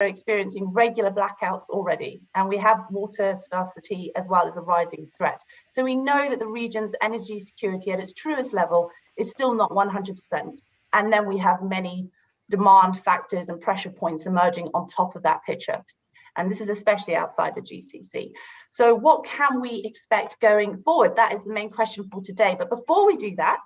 experiencing regular blackouts already, and we have water scarcity as well as a rising threat. So we know that the region's energy security at its truest level is still not 100%. And then we have many demand factors and pressure points emerging on top of that picture. And this is especially outside the GCC. So what can we expect going forward? That is the main question for today. But before we do that,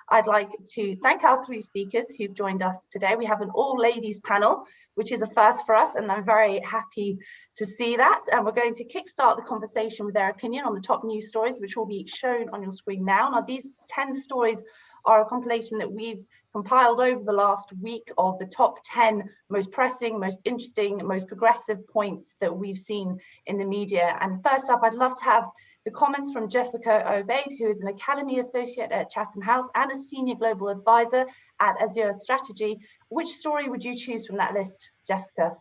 I'd like to thank our three speakers who've joined us today. We have an all-ladies panel, which is a first for us, and I'm very happy to see that. And we're going to kickstart the conversation with their opinion on the top news stories, which will be shown on your screen now. Now, these 10 stories are a compilation that we've compiled over the last week of the top 10 most pressing, most interesting, most progressive points that we've seen in the media. And first up, I'd love to have the comments from Jessica Obaid, who is an Academy Associate at Chatham House and a Senior Global Advisor at Azure Strategy. Which story would you choose from that list, Jessica?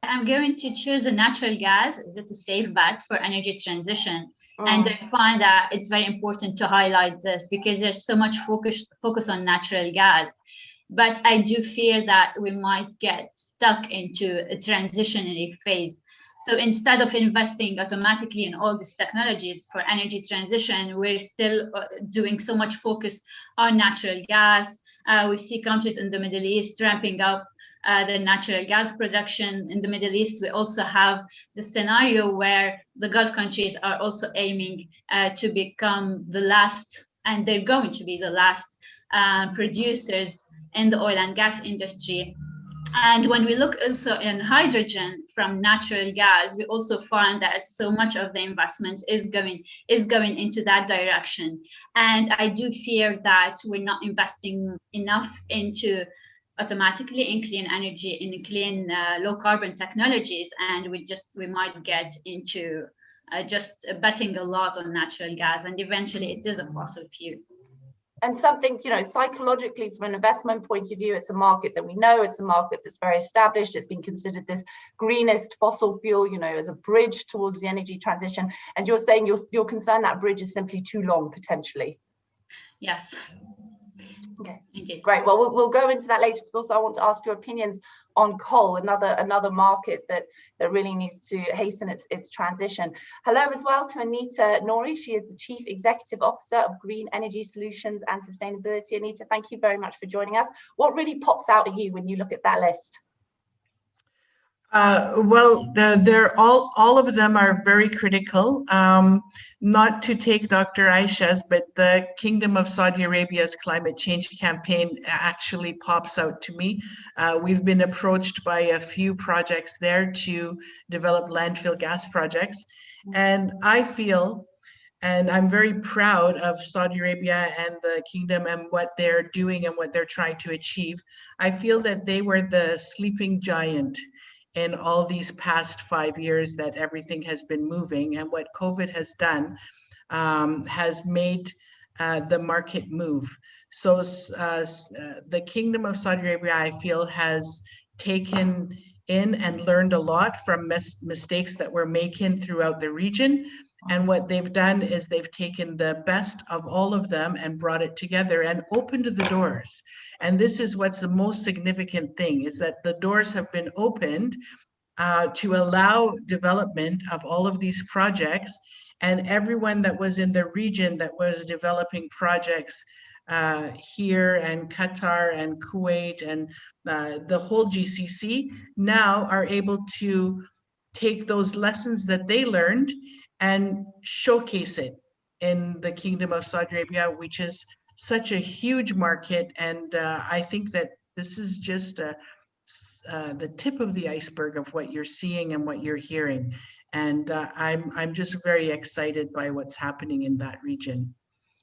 I'm going to choose a natural gas. Is it a safe bet for energy transition? And I find that it's very important to highlight this because there's so much focus on natural gas. But I do fear that we might get stuck into a transitionary phase. So instead of investing automatically in all these technologies for energy transition, we're still doing so much focus on natural gas. We see countries in the Middle East ramping up the natural gas production. In the Middle East, we also have the scenario where the Gulf countries are also aiming to become the last, and they're going to be the last producers in the oil and gas industry. And when we look also in hydrogen from natural gas, we also find that so much of the investment is going into that direction. And I do fear that we're not investing enough into automatically in clean energy, in clean low carbon technologies, and we might get into just betting a lot on natural gas, and eventually it is a fossil fuel. And something, you know, psychologically from an investment point of view, it's a market that we know, it's a market that's very established, it's been considered this greenest fossil fuel, you know, as a bridge towards the energy transition. And you're saying you're concerned that bridge is simply too long, potentially? Yes. Okay, indeed. Great. Well, we'll go into that later, because also I want to ask your opinions on coal, another market that really needs to hasten its transition. Hello as well to Anita Nori. She is the Chief Executive Officer of Green Energy Solutions and Sustainability. Anita, thank you very much for joining us. What really pops out at you when you look at that list? They're all of them are very critical. Not to take Dr. Aisha's, but the Kingdom of Saudi Arabia's climate change campaign actually pops out to me. We've been approached by a few projects there to develop landfill gas projects. And I feel, and I'm very proud of Saudi Arabia and the Kingdom and what they're doing and what they're trying to achieve. I feel that they were the sleeping giant in all these past 5 years that everything has been moving, and what COVID has done has made the market move. So the Kingdom of Saudi Arabia, I feel, has taken in and learned a lot from mistakes that were making throughout the region. And what they've done is they've taken the best of all of them and brought it together and opened the doors. And this is what's the most significant thing, is that the doors have been opened to allow development of all of these projects. And everyone that was in the region that was developing projects here, and Qatar and Kuwait and the whole GCC now are able to take those lessons that they learned and showcase it in the Kingdom of Saudi Arabia, which is such a huge market. And I think that this is just the tip of the iceberg of what you're seeing and what you're hearing. And I'm just very excited by what's happening in that region.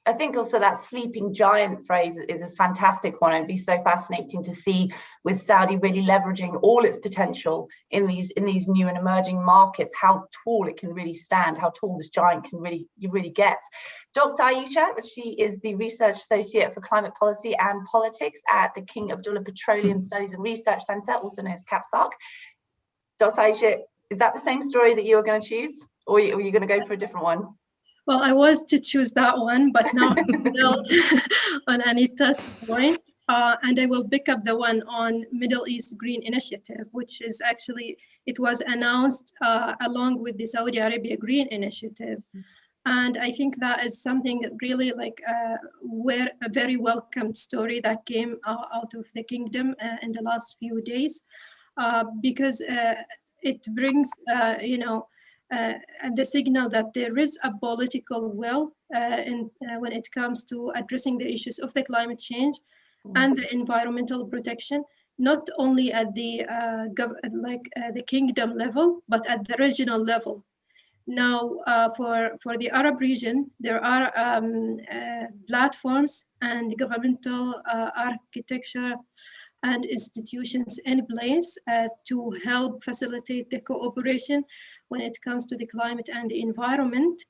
I think also that sleeping giant phrase is a fantastic one, and it'd be so fascinating to see with Saudi really leveraging all its potential in these new and emerging markets, how tall it can really stand, how tall this giant can really get. Dr. Aisha, she is the Research Associate for Climate Policy and Politics at the King Abdullah Petroleum Studies and Research Centre, also known as CAPSARC. Dr. Aisha, is that the same story that you were going to choose, or are you going to go for a different one? Well, I was to choose that one, but now I build on Anita's point. And I will pick up the one on Middle East Green Initiative, which is actually, it was announced along with the Saudi Arabia Green Initiative. And I think that is something really like a very welcomed story that came out of the kingdom in the last few days, because it brings, the signal that there is a political will when it comes to addressing the issues of the climate change and the environmental protection, not only at the the kingdom level, but at the regional level. Now, for the Arab region, there are platforms and governmental architecture and institutions in place to help facilitate the cooperation when it comes to the climate and the environment.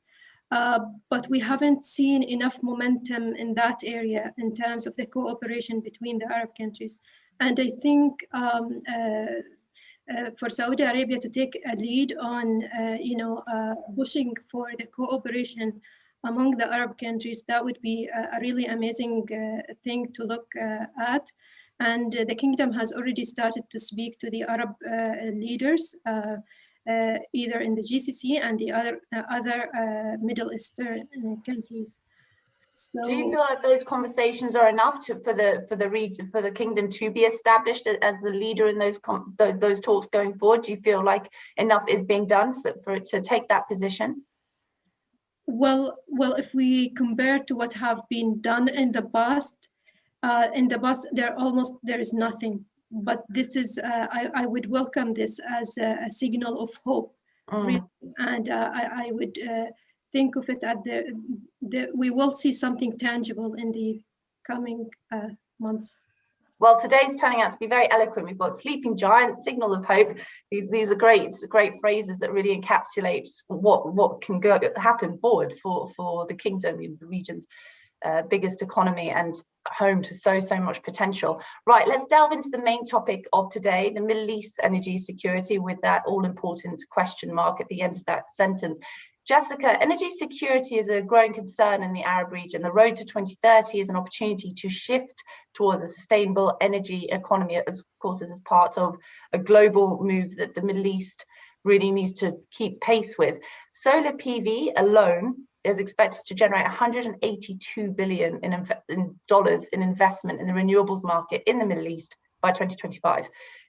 But we haven't seen enough momentum in that area in terms of the cooperation between the Arab countries. And I think for Saudi Arabia to take a lead on, pushing for the cooperation among the Arab countries, that would be a really amazing thing to look at. And the kingdom has already started to speak to the Arab leaders, either in the GCC and the other Middle Eastern countries. So, do you feel like those conversations are enough for the region, for the kingdom to be established as the leader in those talks going forward? Do you feel like enough is being done for it to take that position? Well, if we compare to what have been done in the past, there is nothing. But this is, I would welcome this as a signal of hope, really. And I would think of it at we will see something tangible in the coming months. Well, today's turning out to be very eloquent. We've got sleeping giants, signal of hope. These are great phrases that really encapsulate what can happen forward for the kingdom, the region's biggest economy and home to so much potential. Right, let's delve into the main topic of today, the Middle East energy security, with that all-important question mark at the end of that sentence. Jessica, energy security is a growing concern in the Arab region. The road to 2030 is an opportunity to shift towards a sustainable energy economy, of course, as part of a global move that the Middle East really needs to keep pace with. Solar PV alone is expected to generate $182 billion in investment in the renewables market in the Middle East by 2025.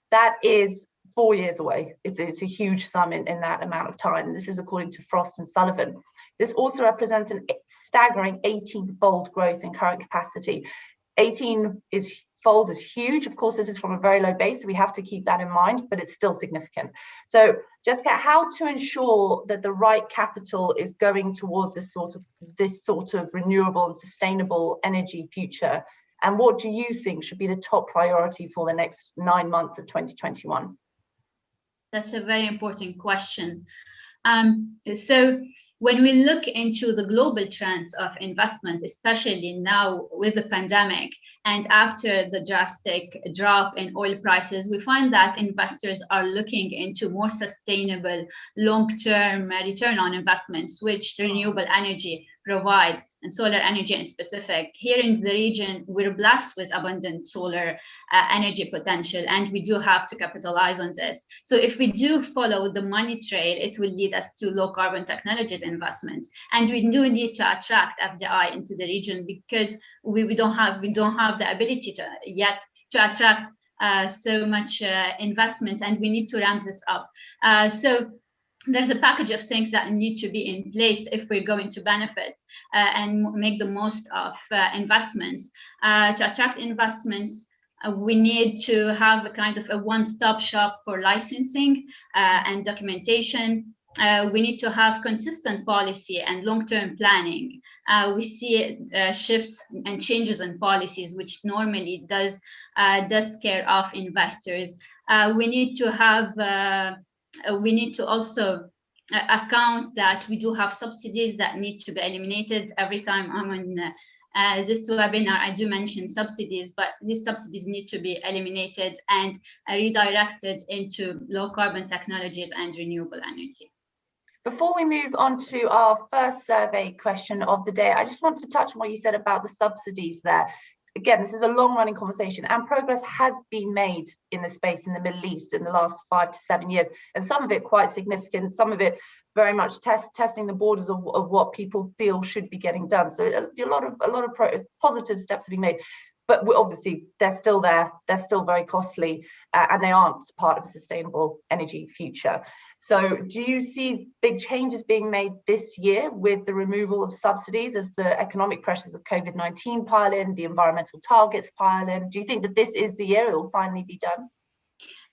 That is 4 years away. It's a huge sum in that amount of time. This is according to Frost and Sullivan. This also represents a staggering 18-fold growth in current capacity. 18-fold is huge. Of course, this is from a very low base, so we have to keep that in mind, but it's still significant. So, Jessica, how to ensure that the right capital is going towards this sort of renewable and sustainable energy future? And what do you think should be the top priority for the next 9 months of 2021? That's a very important question. So when we look into the global trends of investment, especially now with the pandemic and after the drastic drop in oil prices, we find that investors are looking into more sustainable long-term return on investments, which renewable energy provide, and solar energy in specific. Here in the region, we're blessed with abundant solar energy potential, and we do have to capitalize on this. So if we do follow the money trail, it will lead us to low carbon technologies investments. And we do need to attract FDI into the region, because we don't have the ability to attract so much investment, and we need to ramp this up. So there's a package of things that need to be in place if we're going to benefit and make the most of investments. To attract investments, we need to have a kind of a one-stop shop for licensing and documentation. We need to have consistent policy and long-term planning. We see shifts and changes in policies, which normally does scare off investors. We need to also account that we do have subsidies that need to be eliminated. Every time I'm on this webinar, I do mention subsidies, but these subsidies need to be eliminated and redirected into low carbon technologies and renewable energy. Before we move on to our first survey question of the day, I just want to touch on what you said about the subsidies there. again, this is a long-running conversation, and progress has been made in the space in the Middle East in the last 5 to 7 years, and some of it quite significant, some of it very much testing the borders of what people feel should be getting done. So a lot of positive steps have been made. But obviously, they're still there. They're still very costly, and they aren't part of a sustainable energy future. So do you see big changes being made this year with the removal of subsidies as the economic pressures of COVID-19 pile in, the environmental targets pile in? Do you think that this is the year it will finally be done?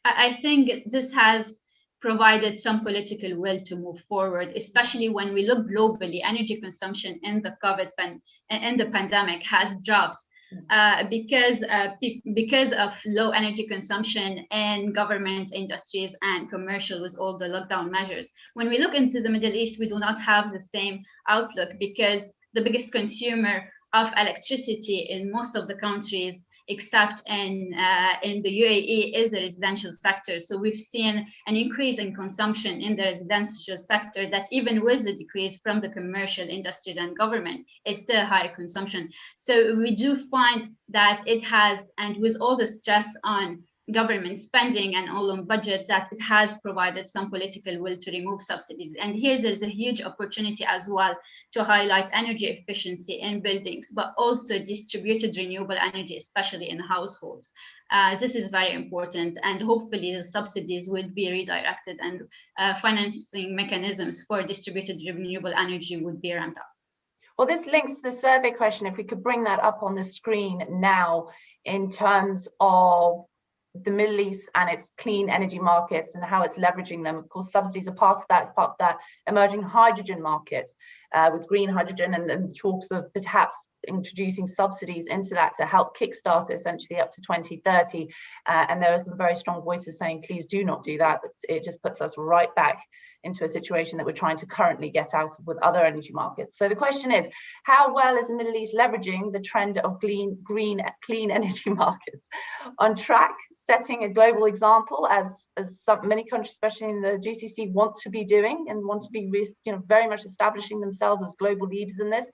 I think this has provided some political will to move forward, especially when we look globally. Energy consumption in the pandemic has dropped. Because of low energy consumption in government, industries, and commercial with all the lockdown measures. When we look into the Middle East, we do not have the same outlook because the biggest consumer of electricity in most of the countries, except in the UAE, is the residential sector. So we've seen an increase in consumption in the residential sector that even with the decrease from the commercial industries and government, it's still higher consumption. So we do find that it has, and with all the stress on government spending and all on budgets, that it has provided some political will to remove subsidies. And here there's a huge opportunity as well to highlight energy efficiency in buildings, but also distributed renewable energy, especially in households. This is very important, and hopefully the subsidies will be redirected and financing mechanisms for distributed renewable energy would be ramped up. Well, this links to the survey question, if we could bring that up on the screen now, in terms of the Middle East and its clean energy markets and how it's leveraging them. Of course, subsidies are part of that. It's part of that emerging hydrogen market with green hydrogen and talks of perhaps introducing subsidies into that to help kickstart it essentially up to 2030. And there are some very strong voices saying, please do not do that. But it just puts us right back into a situation that we're trying to currently get out of with other energy markets. So the question is, how well is the Middle East leveraging the trend of clean energy markets? On track, setting a global example as many countries, especially in the GCC, want to be doing and want to be very much establishing themselves as global leaders in this,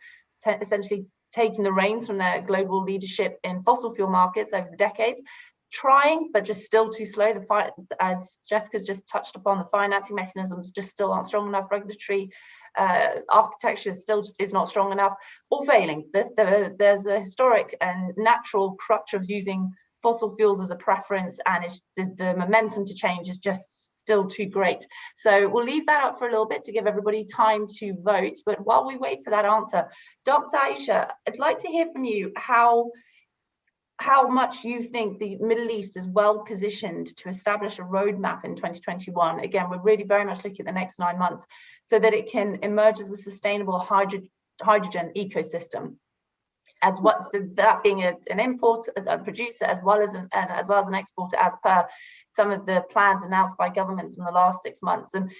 essentially taking the reins from their global leadership in fossil fuel markets over the decades, trying, but just still too slow. As Jessica's just touched upon, the financing mechanisms just still aren't strong enough. Regulatory architecture still just is not strong enough, or failing. There's a historic and natural crutch of using fossil fuels as a preference, and the momentum to change is just still too great. So we'll leave that up for a little bit to give everybody time to vote. But while we wait for that answer, Dr. Aisha, I'd like to hear from you how much you think the Middle East is well positioned to establish a roadmap in 2021. Again, we're really very much looking at the next 9 months so that it can emerge as a sustainable hydrogen ecosystem. As what, so that being an import, a producer, as well as an exporter, as per some of the plans announced by governments in the last 6 months. And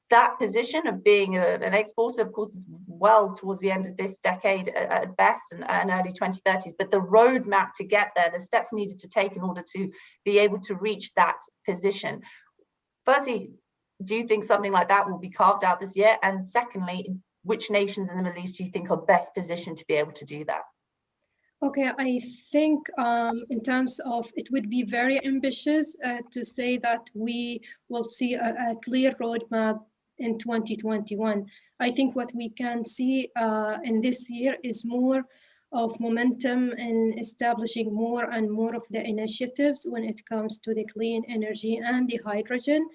that position of being an exporter, of course, is well towards the end of this decade at best, and early 2030s. But the roadmap to get there, the steps needed to take in order to be able to reach that position. Firstly, do you think something like that will be carved out this year? And secondly, which nations in the Middle East do you think are best positioned to be able to do that? Okay, I think in terms of, it would be very ambitious to say that we will see a clear roadmap in 2021. I think what we can see in this year is more of momentum in establishing more and more of the initiatives when it comes to the clean energy and the hydrogen.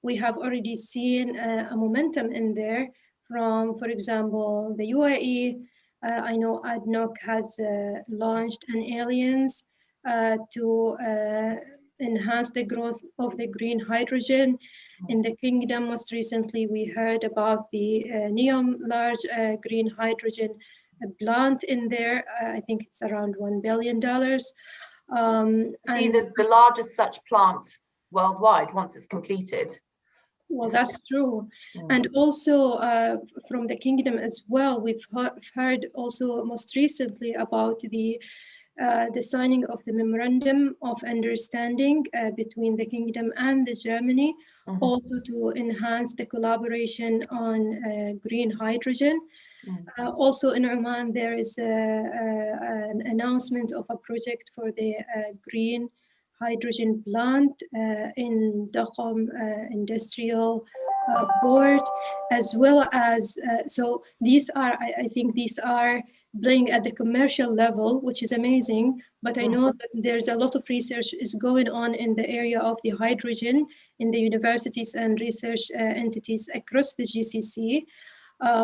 We have already seen a momentum in there from, for example, the UAE. I know ADNOC has launched an alliance to enhance the growth of the green hydrogen. In the kingdom, most recently, we heard about the NEOM large green hydrogen plant in there. I think it's around $1 billion. And the largest such plant worldwide once it's completed. Well, that's true. And also from the kingdom as well, we've heard also most recently about the signing of the memorandum of understanding between the kingdom and the Germany, also to enhance the collaboration on green hydrogen. Also in Oman, there is an announcement of a project for the green hydrogen plant in Dakhom Industrial Board, as well as, so these are, I think these are playing at the commercial level, which is amazing, but I know that there's a lot of research is going on in the area of the hydrogen in the universities and research entities across the GCC,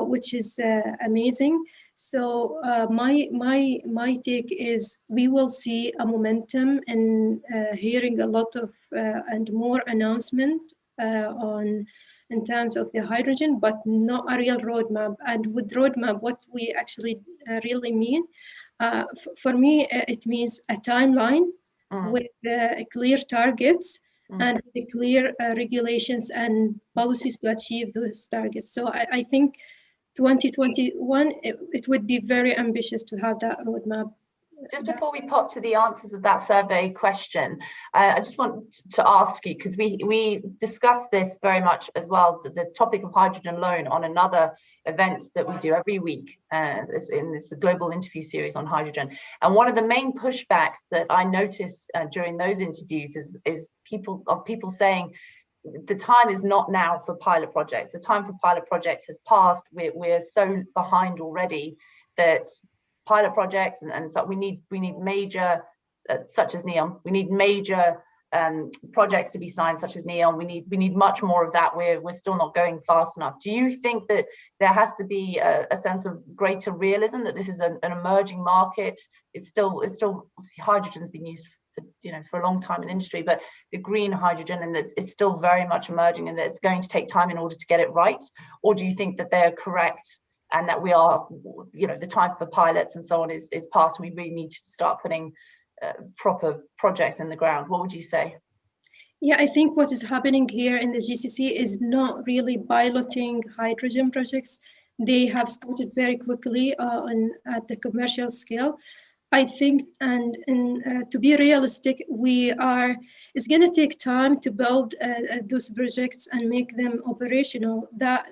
which is amazing. So my take is we will see a momentum and hearing a lot of and more announcement on in terms of the hydrogen, but not a real roadmap. And with roadmap, what we actually really mean, for me, it means a timeline with clear targets and the clear regulations and policies to achieve those targets. So I think 2021, it would be very ambitious to have that roadmap. Just before we pop to the answers of that survey question, I just want to ask you, because we discussed this very much as well, the topic of hydrogen alone on another event that we do every week, the global interview series on hydrogen. And one of the main pushbacks that I noticed during those interviews is people saying, the time is not now for pilot projects. The time for pilot projects has passed. We're so behind already that pilot projects and so we need major such as NEOM. We need major projects to be signed such as NEOM. We need much more of that. We're still not going fast enough. Do you think that there has to be a sense of greater realism that this is an emerging market? It's still obviously hydrogen's been used for a long time in industry, but the green hydrogen, and it's still very much emerging, and that it's going to take time in order to get it right? Or do you think that they're correct and that we are, the time for pilots and so on is past, and we really need to start putting proper projects in the ground? What would you say? Yeah, I think what is happening here in the GCC is not really piloting hydrogen projects. They have started very quickly at the commercial scale. I think, and to be realistic, it's going to take time to build those projects and make them operational. That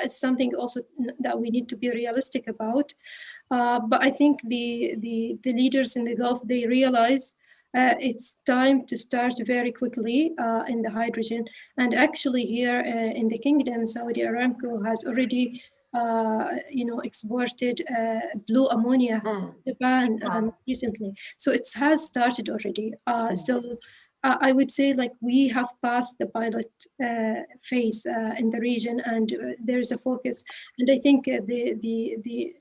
is something also that we need to be realistic about. But I think the leaders in the Gulf, they realize it's time to start very quickly in the hydrogen. And actually here in the kingdom, Saudi Aramco has already exported blue ammonia to Japan recently. So it has started already. So I would say we have passed the pilot phase in the region, and there's a focus. And I think the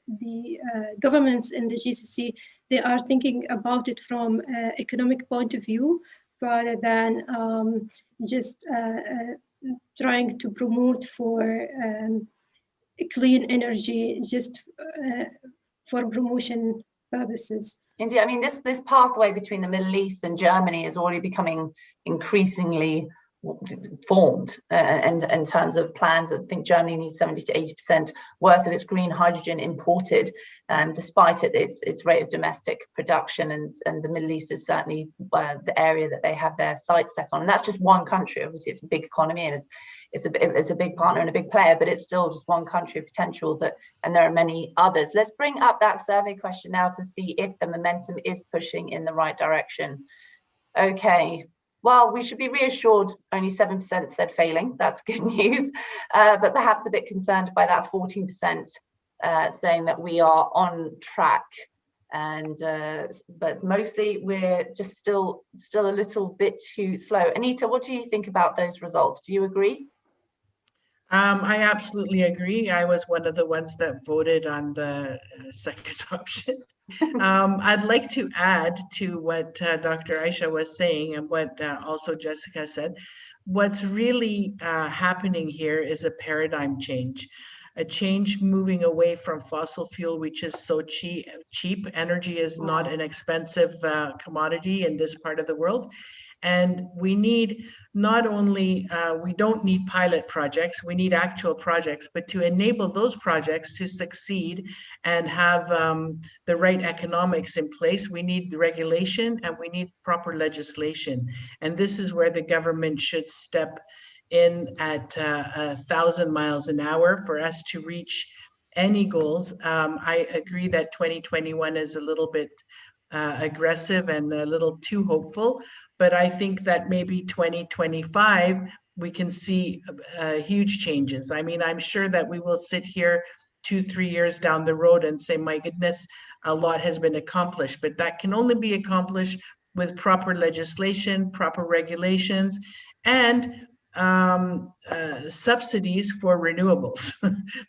governments in the GCC, they are thinking about it from an economic point of view rather than just trying to promote for clean energy just for promotion purposes. Indeed, I mean, this pathway between the Middle East and Germany is already becoming increasingly formed, and in terms of plans. I think Germany needs 70 to 80% worth of its green hydrogen imported, despite its rate of domestic production, and the Middle East is certainly the area that they have their sights set on. And that's just one country. Obviously, it's a big economy, and it's a big partner and a big player, but it's still just one country of potential, and there are many others. Let's bring up that survey question now to see if the momentum is pushing in the right direction. Okay. Well, we should be reassured only 7% said failing. That's good news, but perhaps a bit concerned by that 14% saying that we are on track. And but mostly we're just still a little bit too slow. Anita, what do you think about those results? Do you agree? I absolutely agree. I was one of the ones that voted on the second option. I'd like to add to what Dr. Aisha was saying and what also Jessica said. What's really happening here is a paradigm change, a change moving away from fossil fuel, which is so cheap. Energy is not an expensive commodity in this part of the world. And we need not only, we don't need pilot projects, we need actual projects, but to enable those projects to succeed and have the right economics in place, we need the regulation and we need proper legislation. And this is where the government should step in at 1,000 miles an hour for us to reach any goals. I agree that 2021 is a little bit aggressive and a little too hopeful, but I think that maybe 2025 we can see huge changes. I mean, I'm sure that we will sit here 2-3 years down the road and say, my goodness, a lot has been accomplished, but that can only be accomplished with proper legislation, proper regulations, and subsidies for renewables.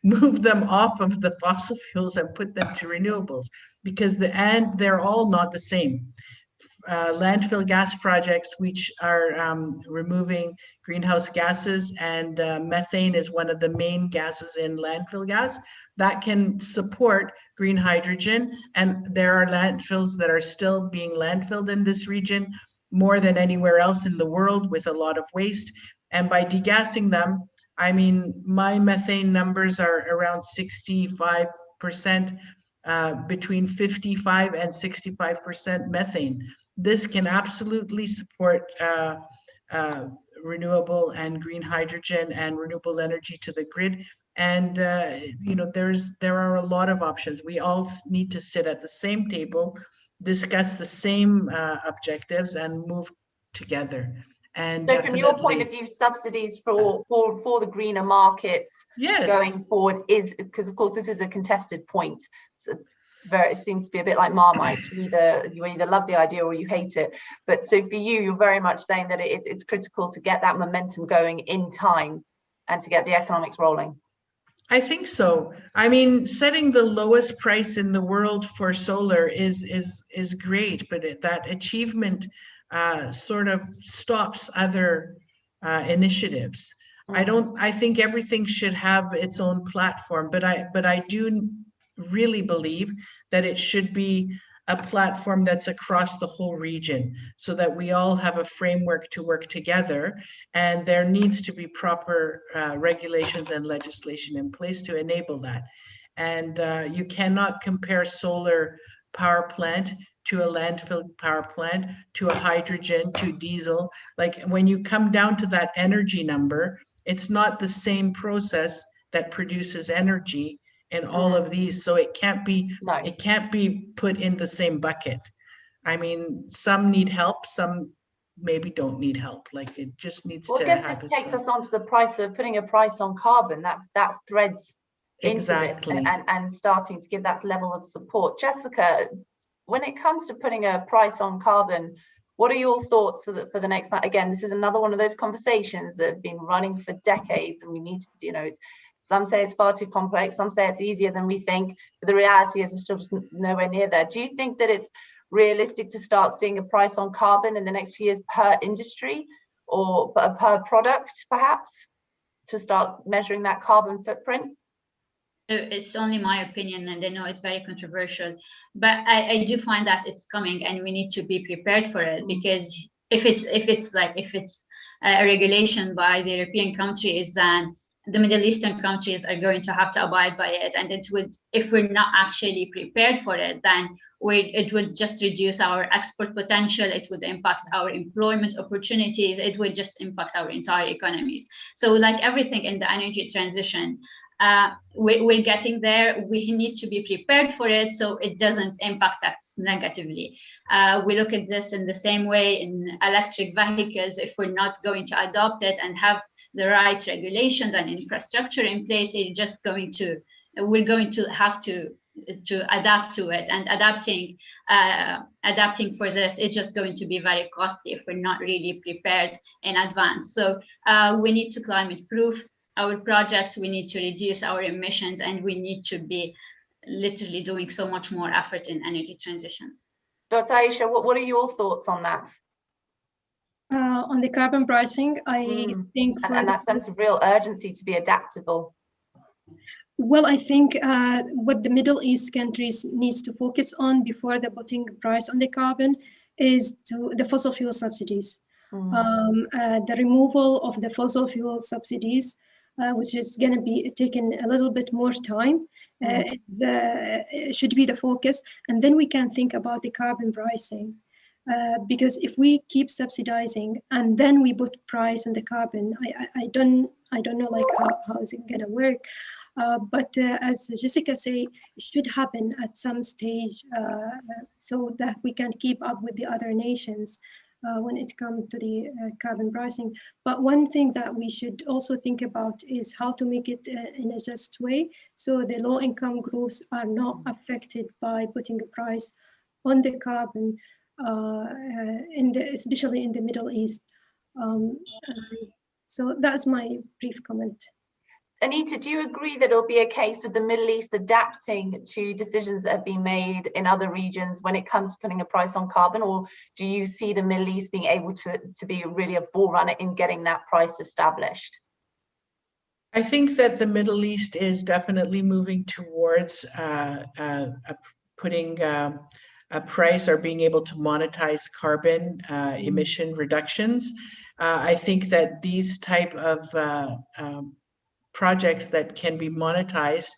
Move them off of the fossil fuels and put them to renewables, because they're all not the same. Landfill gas projects, which are removing greenhouse gases, and methane is one of the main gases in landfill gas that can support green hydrogen. And there are landfills that are still being landfilled in this region, more than anywhere else in the world, with a lot of waste. And by degassing them, I mean, my methane numbers are around 65%, between 55 and 65% methane. This can absolutely support renewable and green hydrogen and renewable energy to the grid. And you know, there are a lot of options. We all need to sit at the same table, discuss the same objectives, and move together. And so from your point of view, subsidies for the greener markets, yes, going forward, is, because of course this is a contested point. So it seems to be a bit like Marmite. You either love the idea or you hate it. But so for you, you're very much saying that it's critical to get that momentum going in time and to get the economics rolling. I think so. I mean, setting the lowest price in the world for solar is great, but that achievement sort of stops other initiatives. I think everything should have its own platform, but I do really believe that it should be a platform that's across the whole region, so that we all have a framework to work together, and there needs to be proper regulations and legislation in place to enable that. And you cannot compare solar power plant to a landfill power plant, to a hydrogen, to diesel. Like, when you come down to that energy number, it's not the same process that produces energy in all of these, so it can't be put in the same bucket. I mean, some need help, some maybe don't need help. Like, it just needs to happen. I guess this takes us on to the price of putting a price on carbon, that threads into this, and starting to give that level of support. Jessica, when it comes to putting a price on carbon, what are your thoughts for the next night? Again, this is another one of those conversations that have been running for decades, and we need to, you know, some say it's far too complex, some say it's easier than we think, but the reality is we're still just nowhere near there. Do you think that it's realistic to start seeing a price on carbon in the next few years per industry, or per product, perhaps, to start measuring that carbon footprint? It's only my opinion, and I know it's very controversial, but I do find that it's coming, and we need to be prepared for it. Because if it's a regulation by the European countries, then the Middle Eastern countries are going to have to abide by it, and it would, if we're not actually prepared for it, then it would just reduce our export potential. It would impact our employment opportunities. It would just impact our entire economies. So, like everything in the energy transition, we're getting there. We need to be prepared for it so it doesn't impact us negatively. We look at this in the same way in electric vehicles. If we're not going to adopt it and have the right regulations and infrastructure in place, we're going to have to adapt to it. And adapting for this, it's just going to be very costly if we're not really prepared in advance. So we need to climate proof our projects, we need to reduce our emissions, and we need to be literally doing so much more effort in energy transition. Dr. Aisha, what are your thoughts on that? On the carbon pricing, I think and that sense of real urgency to be adaptable. Well, I think what the Middle East countries needs to focus on before they're putting a price on the carbon is the fossil fuel subsidies. The removal of the fossil fuel subsidies, which is going to be taking a little bit more time, it should be the focus. And then we can think about the carbon pricing. Because if we keep subsidizing and then we put price on the carbon, I don't know like how is it gonna work. But as Jessica say, it should happen at some stage so that we can keep up with the other nations when it comes to the carbon pricing. But one thing that we should also think about is how to make it in a just way, so the low-income groups are not affected by putting a price on the carbon, especially in the Middle East. So that's my brief comment. Anita, do you agree that it'll be a case of the Middle East adapting to decisions that have been made in other regions when it comes to putting a price on carbon, or do you see the Middle East being able to be really a forerunner in getting that price established? I think that the Middle East is definitely moving towards putting a price or being able to monetize carbon emission reductions. I think that these type of projects that can be monetized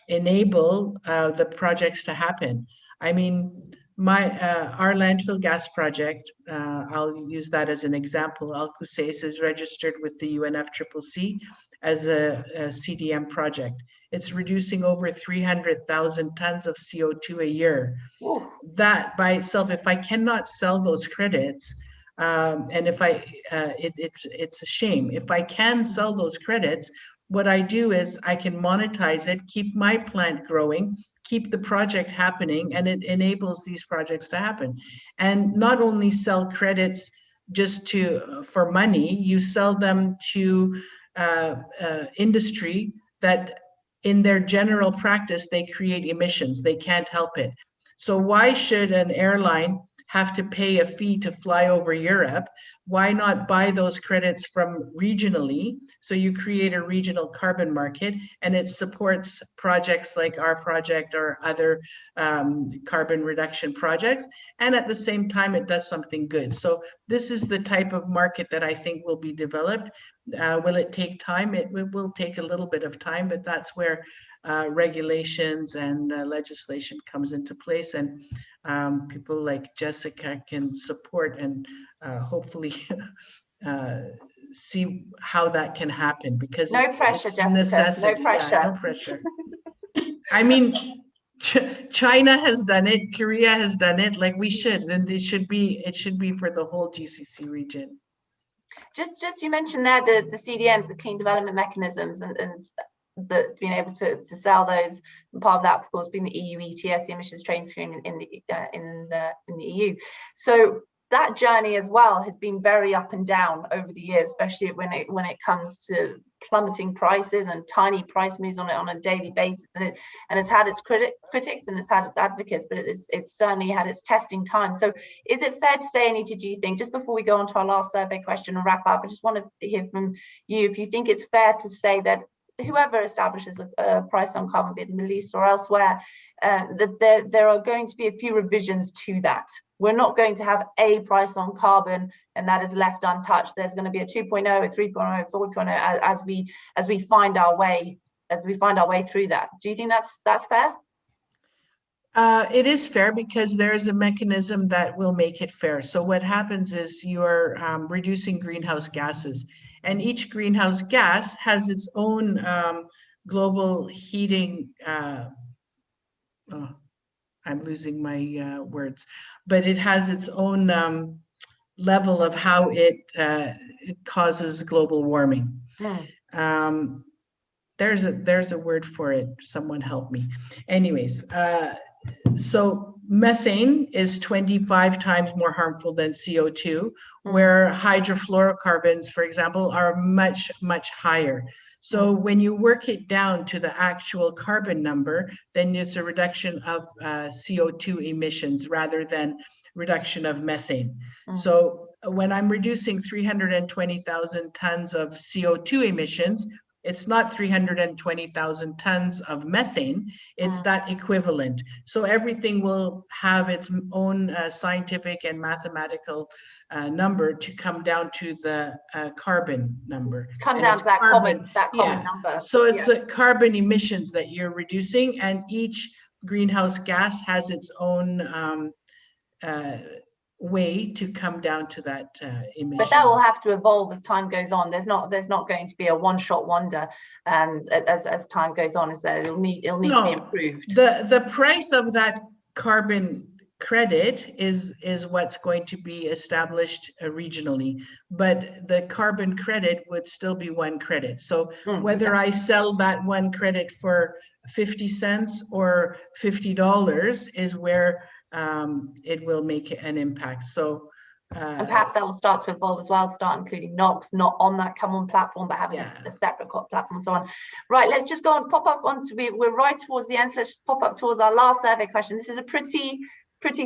enable the projects to happen. I mean, our landfill gas project, I'll use that as an example. Al Qusais is registered with the UNFCCC as a CDM project. It's reducing over 300,000 tons of CO2 a year. Ooh. That by itself, if I cannot sell those credits, and if it's a shame. If I can sell those credits, what I do is I can monetize it, keep my plant growing, keep the project happening, and it enables these projects to happen. And not only sell credits just for money, you sell them to industry that in their general practice, they create emissions. They can't help it. So why should an airline have to pay a fee to fly over Europe? Why not buy those credits from regionally? So you create a regional carbon market, and it supports projects like our project or other carbon reduction projects. And at the same time, it does something good. So this is the type of market that I think will be developed. Will it take time? It will take a little bit of time, but that's where regulations and legislation comes into place, and people like Jessica can support and hopefully see how that can happen, because no pressure, Jessica. Necessity. No pressure. Yeah, no pressure. I mean, China has done it, Korea has done it. Like we should, and it should be for the whole GCC region. Just you mentioned there the CDMs, the clean development mechanisms, and that being able to sell those, and part of that, of course, being the EU ETS, the emissions trading scheme in the EU. So that journey as well has been very up and down over the years, especially when it comes to plummeting prices and tiny price moves on a daily basis. And it's had its critics and it's had its advocates, but it's certainly had its testing time. So is it fair to say, Anita, do you think, just before we go on to our last survey question and wrap up, I just want to hear from you if you think it's fair to say that whoever establishes a price on carbon, be it in the Middle East or elsewhere, that there are going to be a few revisions to that. We're not going to have a price on carbon and that is left untouched. There's going to be a 2.0, a 3.0, 4.0 as we find our way through that. Do you think that's fair? It is fair, because there is a mechanism that will make it fair. So what happens is you're reducing greenhouse gases, and each greenhouse gas has its own global heating. I'm losing my words, but it has its own level of how it causes global warming. There's a word for it. Someone help me. Anyways, so methane is 25 times more harmful than CO2, where hydrofluorocarbons, for example, are much, much higher. So when you work it down to the actual carbon number, then it's a reduction of CO2 emissions rather than reduction of methane. So when I'm reducing 320,000 tons of CO2 emissions, it's not 320,000 tons of methane, it's that equivalent. So everything will have its own scientific and mathematical number to come down to the carbon number. Come down to that common number. So it's the carbon emissions that you're reducing, and each greenhouse gas has its own way to come down to that emission. But that will have to evolve as time goes on. There's not going to be a one-shot wonder as time goes on. Is there? It'll need to be improved. The price of that carbon credit is what's going to be established regionally, but the carbon credit would still be one credit. So whether I sell that one credit for 50 cents or $50 is where it will make an impact. So and perhaps that will start to evolve as well, start including NOx, not on that common platform, but having a separate platform and so on. Right, let's just go and pop up onto, we're right towards the end, so let's just pop up towards our last survey question. This is a pretty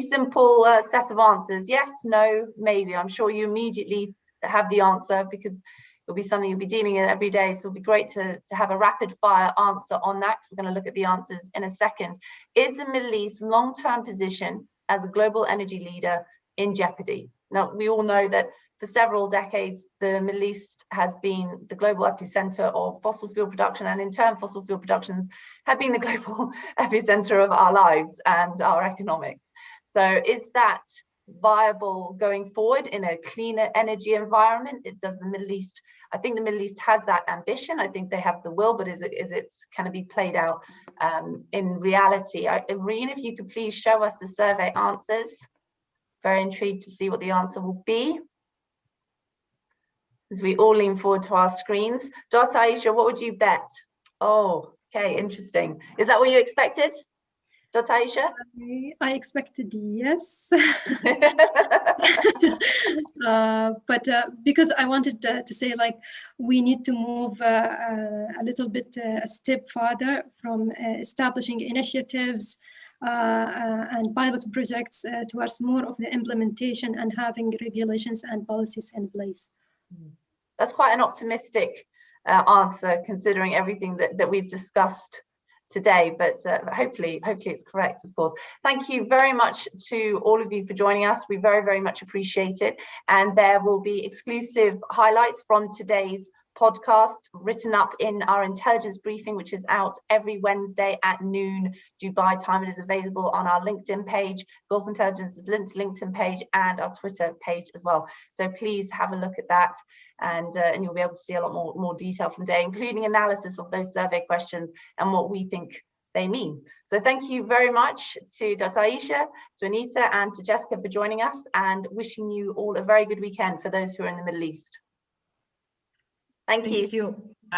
simple set of answers. Yes, no, maybe. I'm sure you immediately have the answer because it'll be something you'll be dealing with every day. So it'll be great to have a rapid fire answer on that. We're going to look at the answers in a second. Is the Middle East's long-term position as a global energy leader in jeopardy? Now, we all know that for several decades, the Middle East has been the global epicenter of fossil fuel production, and in turn, fossil fuel productions have been the global epicenter of our lives and our economics. So is that viable going forward in a cleaner energy environment? Does the Middle East, I think the Middle East has that ambition. I think they have the will, but is it can it be played out in reality? Irene, if you could please show us the survey answers. Very intrigued to see what the answer will be as we all lean forward to our screens. Dr. Aisha, what would you bet? Oh, okay, interesting. Is that what you expected, Dr. Aisha? I expected yes. But because I wanted to say, like, we need to move a little bit a step further from establishing initiatives and pilot projects towards more of the implementation and having regulations and policies in place. That's quite an optimistic answer, considering everything that we've discussed today, but hopefully it's correct, of course. Thank you very much to all of you for joining us. We very much appreciate it, and there will be exclusive highlights from today's podcast written up in our intelligence briefing, which is out every Wednesday at noon Dubai time. It is available on our LinkedIn page, Gulf Intelligence's LinkedIn page, and our Twitter page as well. So please have a look at that, and you'll be able to see a lot more detail from today, including analysis of those survey questions and what we think they mean. So thank you very much to Dr. Aisha, to Anita, and to Jessica for joining us, and wishing you all a very good weekend for those who are in the Middle East. Thank you. Thank you. Bye.